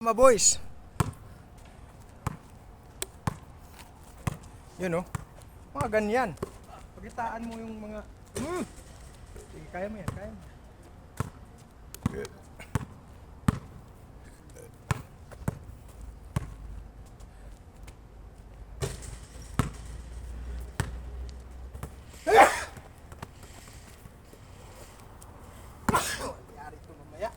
mga boys. Yun, oh. Mga ganyan. Pagitaan mo yung mga... Sige, kaya mo yan, kaya mo. Yari ito mamaya.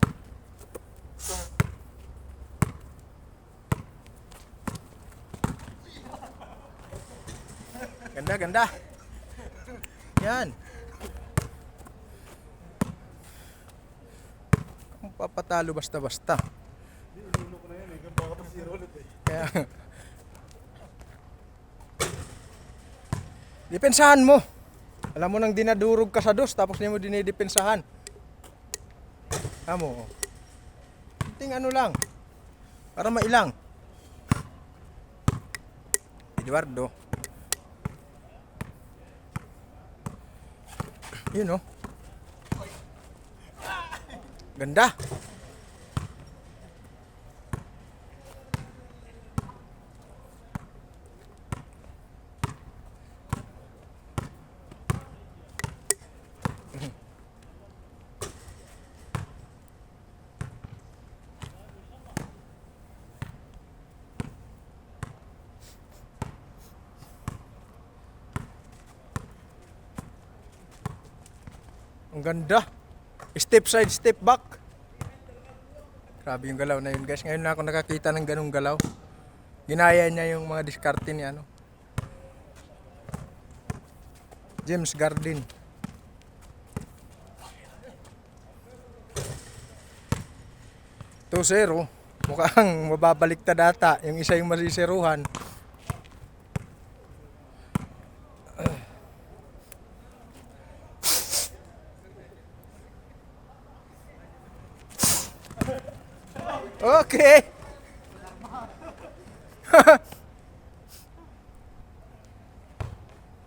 Ganda, ganda. Yan. Kung papatalo basta-basta. Inuno ko na yan eh. Baka pa zero ulit eh. Kaya... Depensahan mo. Alam mo nang dinadurog ka sa dos, tapos hindi mo dinidepensahan. Amo. Ting ano lang. Para mailang. Eduardo. Yun, oh. Ganda. Ang ganda. Step side, step back. Grabe yung galaw na yun, guys. Ngayon na ako nakakita ng ganung galaw. Ginaya niya yung mga diskarte niya, ano. James Garden. To 0. Mukhang mababaliktad ata. Yung isa yung masisiruhan. Okay.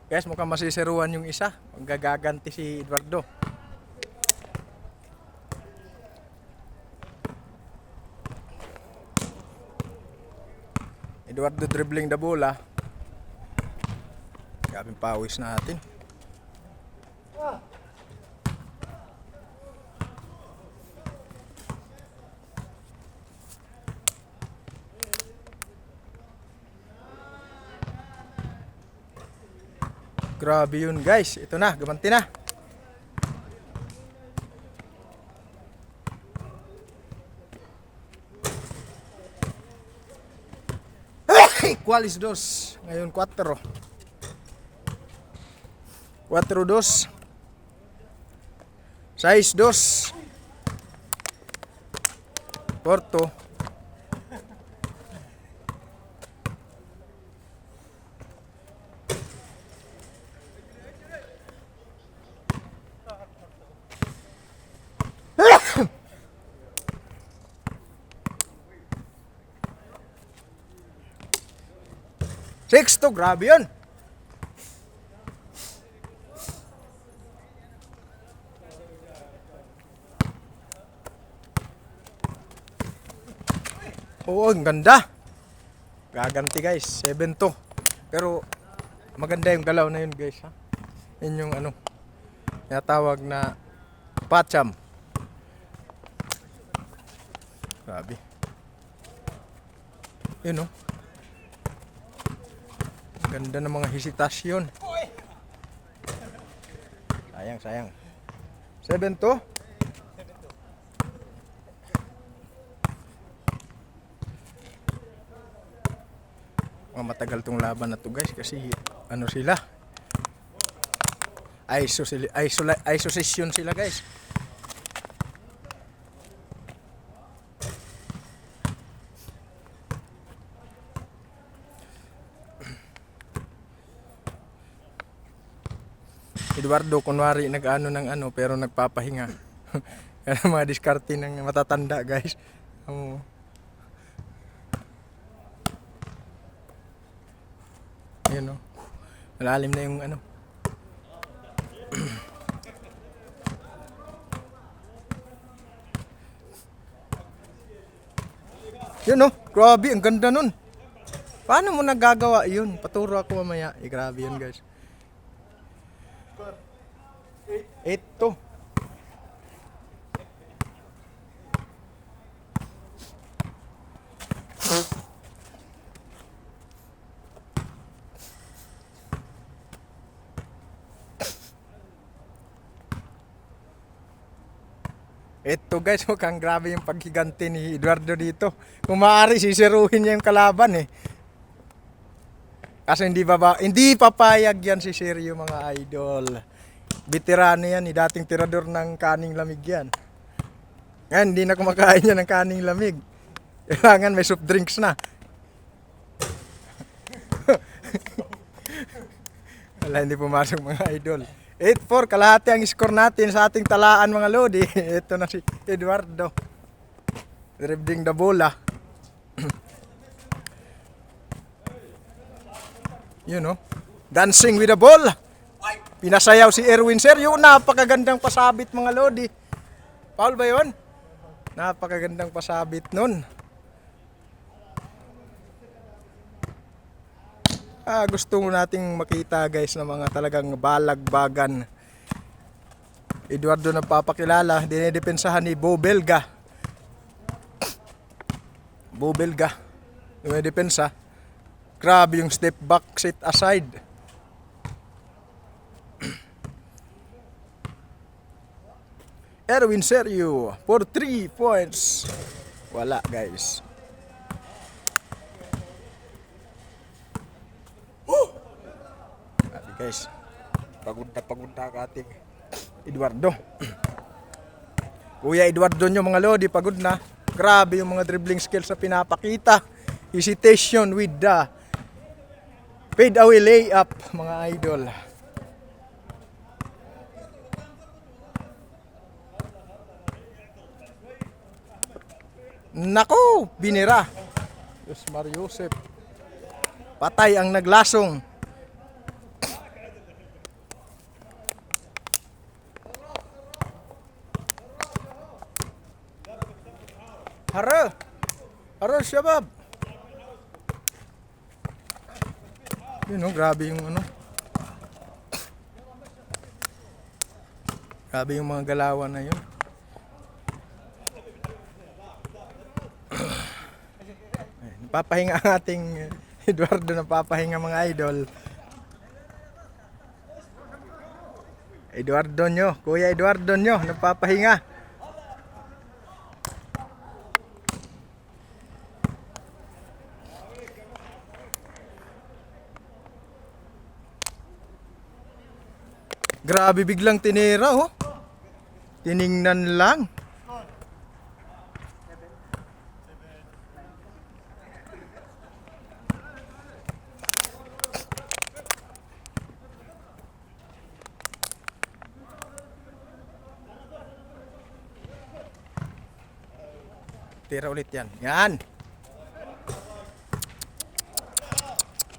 Guys, mukhang masisiruan yung isa. Gagaganti si Eduardo. Eduardo dribbling the bola. Gabing pawis natin. Grabe yun, guys. Ito na, gamanti na. Qualis dos. Ngayon 4. 4-2. 6-2. Porto. Sexto, grabe yun. Oo, ang ganda. Gaganti, guys. 7-2. Pero maganda yung galaw na yun, guys. Ha? Yun yung ano, tinatawag na patcham. Grabe. Yun, oh. Ganda ng mga hesitasyon. Sayang, sayang. 7-2. Mga matagal tong laban na to, guys, kasi ano sila? Isolation sila, guys. Eduardo, kunwari nag-ano ng ano pero nagpapahinga. Yan ang mga diskarte ng matatanda, guys. Ayun, oh. Malalim na yung ano. Yun oh, grabe, ang ganda nun. Paano mo nagagawa yun? Paturo ako mamaya. Grabe yun guys. 8 to. Ito guys, mukhang grabe yung paghiganti ni Eduardo dito. Kung maaari, sisiruhin niya yung kalaban eh. Kasi hindi papayag yan si Sergio mga idol. Veterano yan, dating tirador ng kaning lamig yan. Ngayon, hindi na kumakain yan ng kaning lamig. Kailangan may soft drinks na. Wala, hindi pumasok mga idol. 8-4, kalahati ang score natin sa ating talaan mga lodi. Ito na si Eduardo. Dribbling the bola. You know, dancing with the ball. Pinasayaw si Erwin Sergio. Napakagandang pasabit mga lodi. Foul ba yun? Napakagandang pasabit nun. Gusto nating makita guys na mga talagang balagbagan. Eduardo na papakilala, dinidepensahan ni Bo Belga. Bo Belga, dinidepensa. Grabe yung step back, sit aside. Erwin Sergio for 3 points. Wala guys. Guys, pagod na ka ating Eduardo. Kuya Eduardo nyo mga lodi, pagod na. Grabe yung mga dribbling skills na pinapakita. Hesitation with the fade away layup mga idol. Nako, binira. Diyos Mario Joseph. Patay ang naglasong. Haro, shabab. Yun know, grabe yung ano. Grabe yung mga galawan na yun. Napapahinga ang ating Eduardo, napapahinga mga idol. Eduardo nyo, Kuya Eduardo nyo, napapahinga. Grabe, biglang tinira oh. Tiningnan lang. Tira ulit yan. Yan.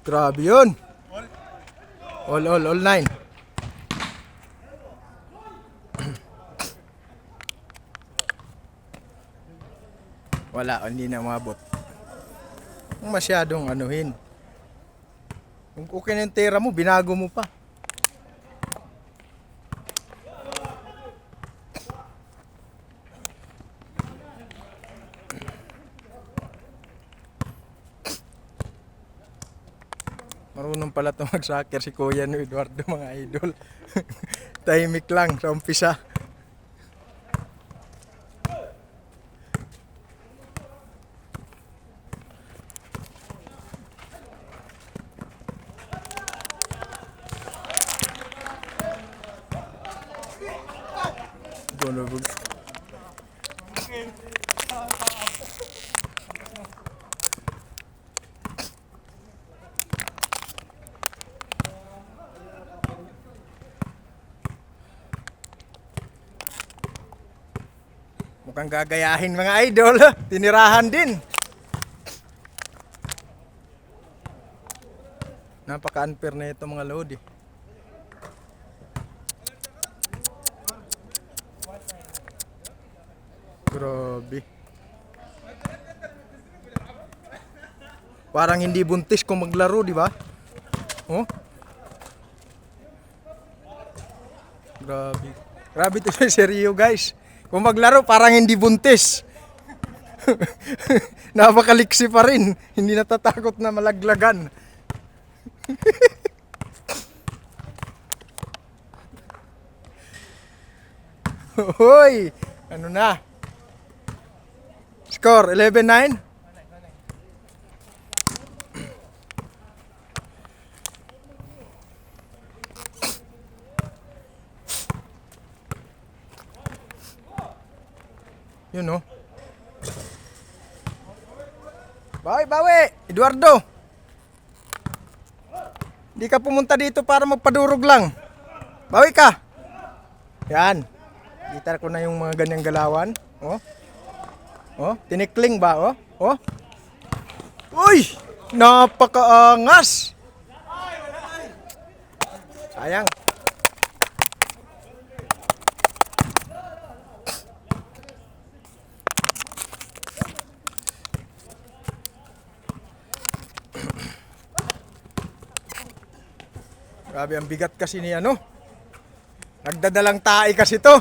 Grabe yun. All 9. Wala, hindi na umabot. Masyadong anuhin. Kung okay na yung tira mo, binago mo pa. Marunong pala ito mag-soccer si Kuya no Eduardo mga idol. Tahimik lang sa umpisa. Mukhang gagayahin mga idol. Tinirahan din. Napaka-unfair na ito mga lodi. Grabe. Parang hindi buntis kung maglaro, di ba? Oh? Grabe. Grabe to si Rio, guys. Kung maglaro, parang hindi buntis. Napakaliksi pa rin. Hindi natatakot na malaglagan. Hoy! Ano na? Score, 11-9? Yun, no? Bawi, bawi! Eduardo! Di ka pumunta dito para magpadurog lang. Bawi ka! Yan. Kita ko na yung mga ganyang galawan. Oh. Oh, tinikling ba? Oh. Oh. Uy! Napakaangas! Sayang. Grabe, ang bigat kasi ni ano. Nagdadalang tae kasi to.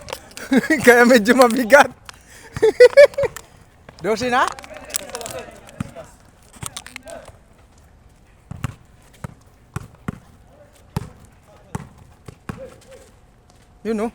Kaya medyo mabigat. 12 na? Yun, no?